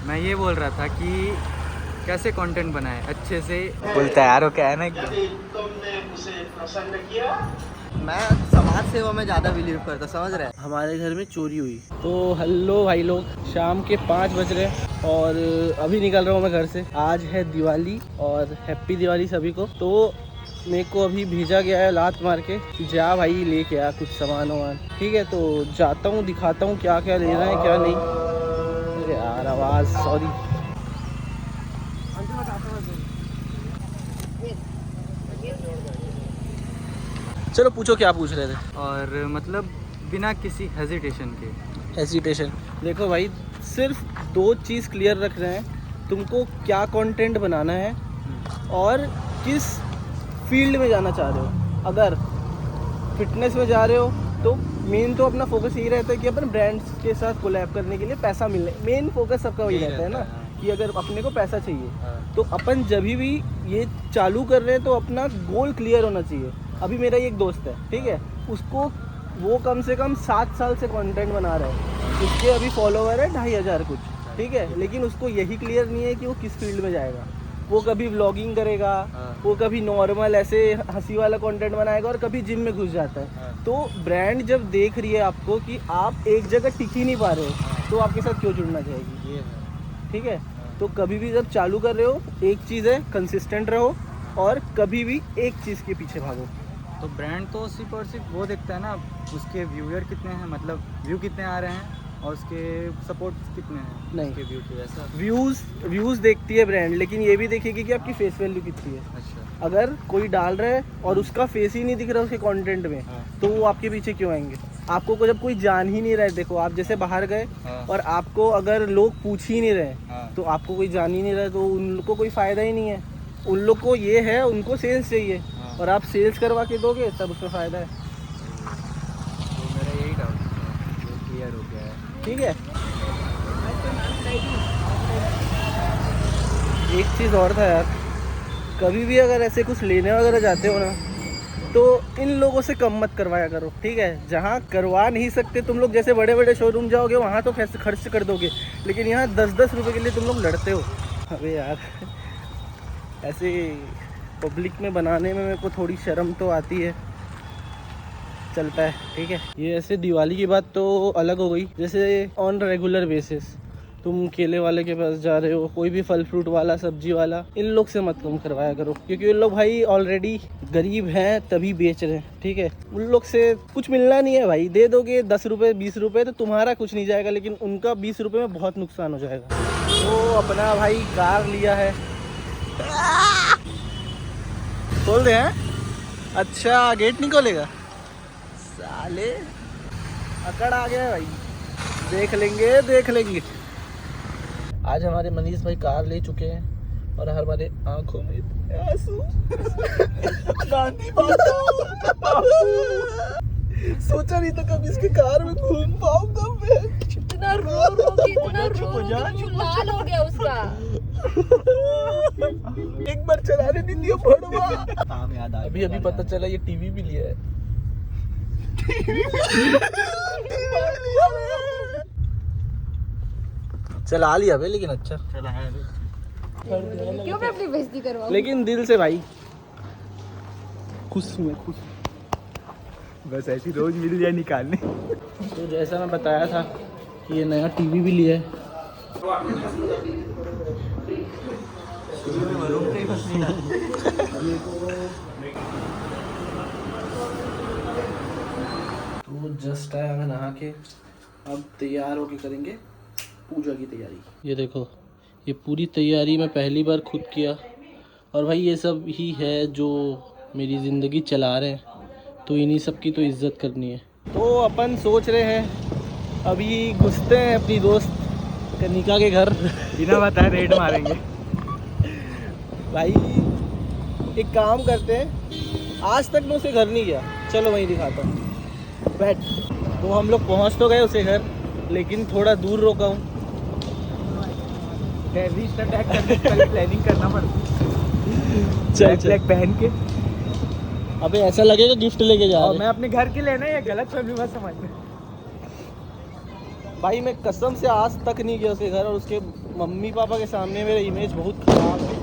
मैं ये बोल रहा था कि कैसे कंटेंट बनाए अच्छे से। फुल तैयार हो क्या है ना मैं समाज सेवा में ज़्यादा बिलीव करता, समझ रहे हैं। हमारे घर में चोरी हुई तो हेलो भाई लोग, शाम के 5 बज रहे हैं और अभी निकल रहा हूँ मैं घर से। आज है दिवाली और हैप्पी दिवाली सभी को। तो मेरे को अभी भेजा गया है लात मार के, जा भाई लेके आ कुछ सामान वामान। ठीक है, तो जाता हूँ, दिखाता हूँ क्या क्या ले रहे हैं क्या नहीं। अरे यार आवाज़, सॉरी। चलो पूछो क्या पूछ रहे थे। और मतलब बिना किसी हेजिटेशन के। हेजिटेशन देखो भाई, सिर्फ 2 चीज़ क्लियर रख रहे हैं, तुमको क्या कंटेंट बनाना है और किस फील्ड में जाना चाह रहे हो। अगर फिटनेस में जा रहे हो तो मेन तो अपना फोकस यही रहता है कि अपन ब्रांड्स के साथ कोलैब करने के लिए पैसा मिलने, मेन फोकस सबका वही रहता है ना, कि अगर अपने को पैसा चाहिए तो अपन जब भी ये चालू कर रहे हैं तो अपना गोल क्लियर होना चाहिए। अभी मेरा एक दोस्त है, ठीक है, उसको वो कम से कम 7 साल से कंटेंट बना रहा है, उसके अभी फॉलोवर है 2500 कुछ, ठीक है, लेकिन उसको यही क्लियर नहीं है कि वो किस फील्ड में जाएगा। वो कभी व्लॉगिंग करेगा, वो कभी नॉर्मल ऐसे हंसी वाला कंटेंट बनाएगा और कभी जिम में घुस जाता है। तो ब्रांड जब देख रही है आपको कि आप एक जगह टिक ही नहीं पा रहे हो तो आपके साथ क्यों जुड़ना चाहेगी। ठीक है, तो कभी भी जब चालू कर रहे हो, एक चीज़ है कंसिस्टेंट रहो और कभी भी एक चीज़ के पीछे भागो। तो ब्रांड तो सिर्फ और सिर्फ वो देखता है ना, उसके व्यूअर कितने हैं, मतलब व्यू कितने आ रहे हैं और उसके सपोर्ट कितने हैं। नहीं, उसके व्यू के ऐसा व्यूज़ देखती है ब्रांड, लेकिन ये भी देखेगी कि आपकी फेस वैल्यू कितनी है। अच्छा, अगर कोई डाल रहा है और उसका फेस ही नहीं दिख रहा उसके कंटेंट में, तो वो आपके पीछे क्यों आएंगे। आपको को जब कोई जान ही नहीं रहा है, देखो आप जैसे बाहर गए और आपको अगर लोग पूछ ही नहीं रहे तो आपको कोई जान ही नहीं रहा, तो उन लोग को कोई फ़ायदा ही नहीं है। उन लोग को ये है, उनको सेल्स चाहिए और आप सेल्स करवा के दोगे तब उसका फ़ायदा है। तो मेरा यही डाउट था, वो क्लियर हो गया है। ठीक है, एक चीज़ और था यार, कभी भी अगर ऐसे कुछ लेने वगैरह जाते हो ना तो इन लोगों से कम मत करवाया करो। ठीक है, जहाँ करवा नहीं सकते तुम लोग, जैसे बड़े बड़े शोरूम जाओगे वहाँ तो खर्च कर दोगे, लेकिन यहाँ 10-10 रुपये के लिए तुम लोग लड़ते हो। अबे यार, ऐसे पब्लिक में बनाने में मेरे को थोड़ी शर्म तो आती है, चलता है। ठीक है, ये ऐसे दिवाली की बात तो अलग हो गई। जैसे ऑन रेगुलर बेसिस तुम केले वाले के पास जा रहे हो, कोई भी फल फ्रूट वाला, सब्जी वाला, इन लोग से मत कम करवाया करो, क्योंकि इन लोग भाई ऑलरेडी गरीब हैं तभी बेच रहे हैं। ठीक है, उन लोग से कुछ मिलना नहीं है भाई, दे दोगे 10 रुपये 20 रुपये तो तुम्हारा कुछ नहीं जाएगा, लेकिन उनका 20 रुपये में बहुत नुकसान हो जाएगा। तो अपना भाई कार लिया है, खोल दे हैं। अच्छा, गेट नहीं खोलेगा, साले अकड़ आ गया है भाई, देख लेंगे। आज हमारे मनीष भाई कार ले चुके हैं और हमारे आंखों में आंसू। गांधी बाबू, सोचा नहीं था कभी इसके कार में घूम पाऊंगा मैं। इतना रो लाल हो गया उसका। एक बार चलाने नहीं दिया भड़वा। अभी पता चला ये टीवी भी लिया है। चला लिया भाई, लेकिन अच्छा चला है। क्यों मैं अपनी बेइज्जती करवाऊं? लेकिन दिल से भाई खुश हूँ, खुश। बस ऐसी रोज मिल जाए निकालने। तो जैसा मैं बताया था कि ये नया टीवी भी लिया है। तो जस्ट आया मैं नहा के, अब तैयार होके करेंगे पूजा की तैयारी। ये देखो, ये पूरी तैयारी मैं पहली बार खुद किया और भाई ये सब ही है जो मेरी ज़िंदगी चला रहे हैं, तो इन्हीं सब की तो इज्जत करनी है। तो अपन सोच रहे हैं अभी घुसते हैं अपनी दोस्त कनिका के घर, बिना बताए रेड मारेंगे। भाई एक काम करते हैं, आज तक मैं उसे घर नहीं गया, चलो वहीं दिखाता हूँ, बैठ। तो हम लोग पहुँच तो गए उसे घर, लेकिन थोड़ा दूर रोका हूँ। टेररिस्ट अटैक करने की पहले प्लानिंग करना पड़ता है। चल ब्लैक पहन के। अबे ऐसा लगेगा गिफ्ट लेके जा और रहे मैं अपने घर के लेना है, गलत फहमी मत समझ में। भाई। मैं कसम से आज तक नहीं गया उसके घर और उसके मम्मी पापा के सामने मेरा इमेज बहुत खराब है।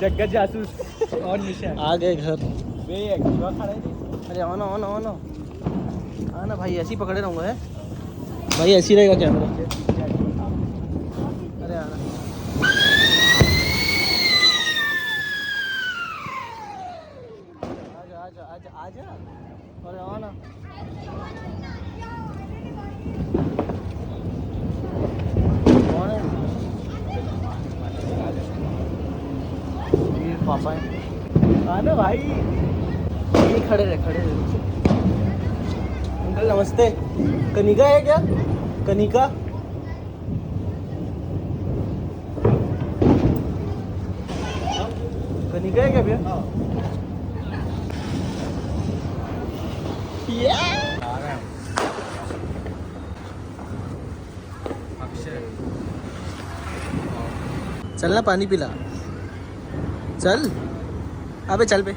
जग्गा जासूस और निशा आ गए घर। वे एक्टिवा खड़ा है। अरे आओ ना आओ ना आओ ना, आना भाई, ऐसे ही पकड़े रहूँगा है भाई, ऐसे ही रहेगा कैमरा। अरे आना, आजा आजा आजा आजा, अरे आओ ना। कौन है? ये पापा है। आना भाई, ये खड़े रहे खड़े रहे। अंकल नमस्ते, कनिका है क्या? कनिका कनिका है क्या भैया? चल ना, पानी पिला, चल। अबे चल बे,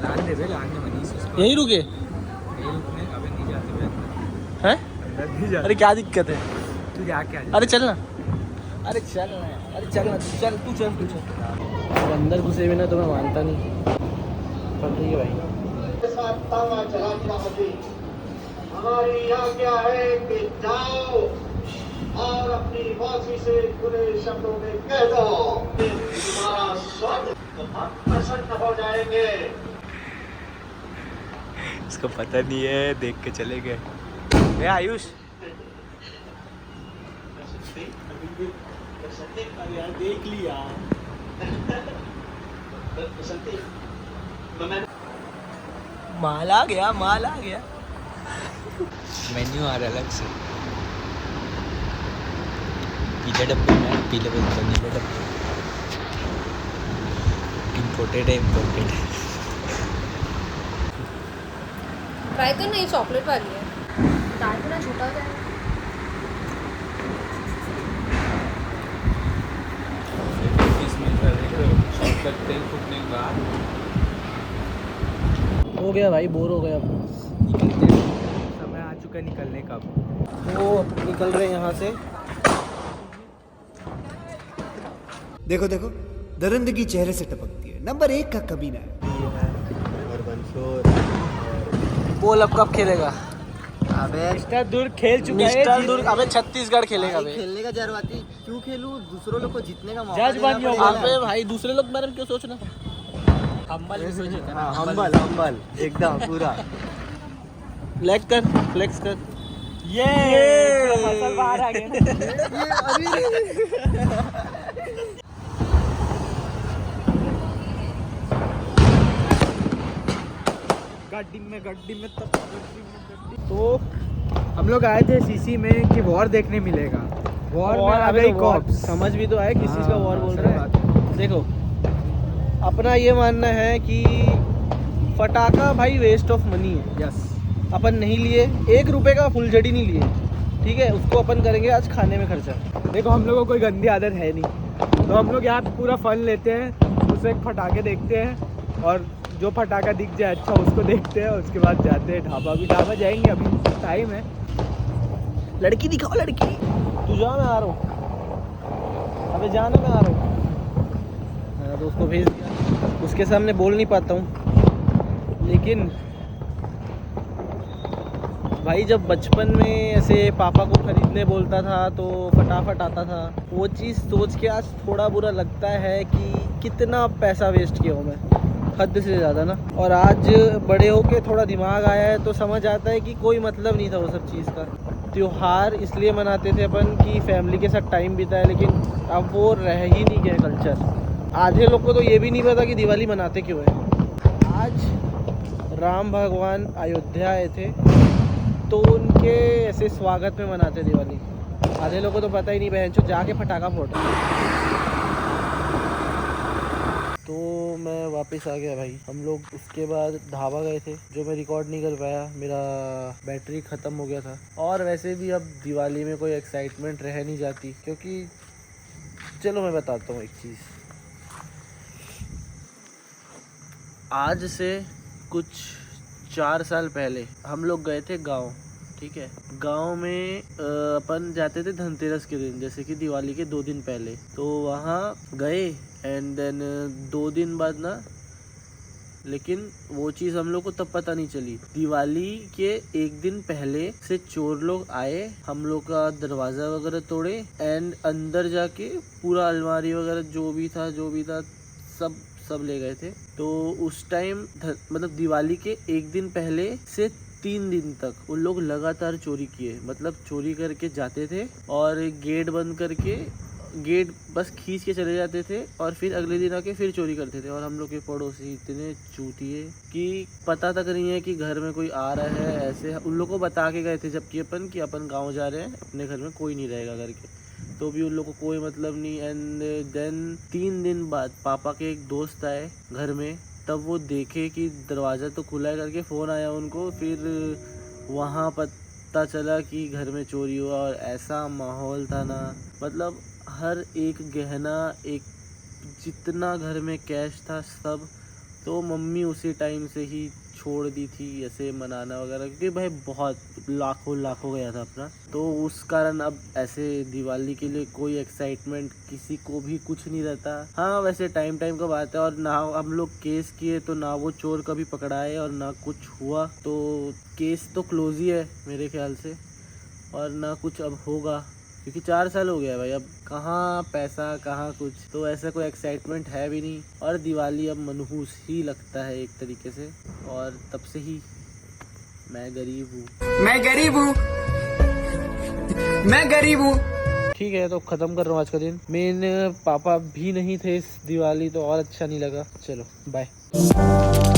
लान दे मनीष यहीं रुके अबे नहीं जाते वे हैं? अंदर नहीं जाते। अरे क्या दिक्कत है? तू जाके आ जा। अरे चल ना, अरे चल ना, अरे चल ना, तू चल। अब अंदर घुसे बिना तो मैं मानता नहीं। पड़ रही है भाई। हमारी यहाँ क्या है कि जाओ और अपनी मौसी से खुले शब्दों में कह दो कि तुम्हारा स्वागत तो हम प्रसन्न हो जाएंगे। इसको पता नहीं है, देख के चले गए। ए आयुष, देख लिया। माल आ गया। मेन्यू आ रहा है अलग से। पीले डब्बे में, पीले बोलते नीले डब्बे। इम्पोर्टेड है। ट्राई करना, ये चॉकलेट वाली है। दाल ना छोटा हो जाएगा। तेल फूकने के बाद हो गया भाई, बोर हो गया अब। समय आ चुका है निकलने का। तो निकल रहे हैं यहाँ से। देखो देखो, दरिंदगी चेहरे से टपकती है। नंबर 1 का कमीना है। और बंसोर बोल अब कब खेलेगा? अबे दूर खेल मिस्टर दुर्ग, अबे छत्तीसगढ़ खेलेगा भाई, भाई। खेलने का जरूरती क्यों खेलूं? दूसरों लोग को जीतने का मौका जज देना बन गया पड़ेगा ना। अबे भाई, दूसरे लोग के बारे में क्यों सोचना? हाँ, हम्बल एकदम पूरा। फ्लेक्स कर। ये मसल बाहर आ गया ना। गड्डी में तो हम लोग आए थे सीसी में कि वॉर देखने मिलेगा। वॉर में आ गई कॉप्स। समझ भी तो आए किस चीज़ का वॉर बोल सही रहे बात हैं। देखो, अपना ये मानना है कि फटाका भाई वेस्ट ऑफ मनी है। यस, अपन नहीं लिए, 1 रुपए का फुलझड़ी नहीं लिए, ठीक है? उसको अपन करेंगे आज खाने में खर्चा। देखो हम लोगों को कोई गंदी आदत है नहीं, तो हम लोग यहाँ पे पूरा फन लेते हैं। उसे एक फटाके देखते हैं और जो फटाका दिख जाए अच्छा उसको देखते हैं। उसके बाद जाते हैं ढाबा जाएंगे, अभी टाइम है। लड़की दिखाओ, लड़की। तू जा, मैं आ रहा हूँ। अबे जाना, मैं आ रहा हूँ। हाँ, तो उसको भेज दिया। उसके सामने बोल नहीं पाता हूँ, लेकिन भाई जब बचपन में ऐसे पापा को खरीदने बोलता था तो फटाफट आता था। वो चीज़ सोच के आज थोड़ा बुरा लगता है कि कितना पैसा वेस्ट किया हूँ मैं, हद से ज़्यादा ना। और आज बड़े होके थोड़ा दिमाग आया है तो समझ आता है कि कोई मतलब नहीं था वो सब चीज़ का। त्योहार इसलिए मनाते थे अपन कि फैमिली के साथ टाइम बिताए, लेकिन अब वो रह ही नहीं गया कल्चर। आधे लोग को तो ये भी नहीं पता कि दिवाली मनाते क्यों है। आज राम भगवान अयोध्या आए थे तो उनके ऐसे स्वागत में मनाते दिवाली। आधे लोगों को तो पता ही नहीं, बहन चो जाके फटाका फोड़ा। तो मैं वापस आ गया भाई। हम लोग उसके बाद ढाबा गए थे, जो मैं रिकॉर्ड नहीं कर पाया, मेरा बैटरी ख़त्म हो गया था। और वैसे भी अब दिवाली में कोई एक्साइटमेंट रह नहीं जाती, क्योंकि चलो मैं बताता हूँ एक चीज़। आज से कुछ 4 साल पहले हम लोग गए थे गांव, ठीक है। गांव में अपन जाते थे धनतेरस के दिन, जैसे कि दिवाली के 2 दिन पहले, तो वहाँ गए एंड देन 2 दिन बाद ना, लेकिन वो चीज़ हम लोग को तब पता नहीं चली। दिवाली के 1 दिन पहले से चोर लोग आए, हम लोग का दरवाज़ा वगैरह तोड़े एंड अंदर जाके पूरा अलमारी वगैरह जो भी था सब ले गए थे। तो उस टाइम मतलब दिवाली के 1 दिन पहले से 3 दिन तक उन लोग लगातार चोरी किए, मतलब चोरी करके जाते थे और गेट बंद करके गेट बस खींच के चले जाते थे और फिर अगले दिन आके फिर चोरी करते थे। और हम लोग के पड़ोसी इतने चूतिए कि पता तक नहीं है कि घर में कोई आ रहा है। ऐसे उन लोग को बता के गए थे जबकि अपन गांव जा रहे हैं, अपने घर में कोई नहीं रहेगा करके, तो भी उन लोग को कोई मतलब नहीं। एंड देन 3 दिन बाद पापा के एक दोस्त आए घर में, तब वो देखे कि दरवाज़ा तो खुला है करके फ़ोन आया उनको। फिर वहाँ पता चला कि घर में चोरी हुआ और ऐसा माहौल था ना, मतलब हर एक गहना, एक जितना घर में कैश था सब, तो मम्मी उसी टाइम से ही छोड़ दी थी ऐसे मनाना वगैरह, क्योंकि भाई बहुत लाखों गया था अपना। तो उस कारण अब ऐसे दिवाली के लिए कोई एक्साइटमेंट किसी को भी कुछ नहीं रहता। हाँ वैसे टाइम का बात है, और ना हम लोग केस किए तो ना वो चोर कभी पकड़ाए और ना कुछ हुआ, तो केस तो क्लोज ही है मेरे ख्याल से, और ना कुछ अब होगा क्योंकि 4 साल हो गया भाई। अब कहाँ पैसा कहाँ कुछ, तो ऐसा कोई एक्साइटमेंट है भी नहीं। और दिवाली अब मनहूस ही लगता है एक तरीके से, और तब से ही मैं गरीब हूँ। ठीक है, तो ख़त्म कर रहा हूँ आज का दिन। मेन पापा भी नहीं थे इस दिवाली, तो और अच्छा नहीं लगा। चलो बाय।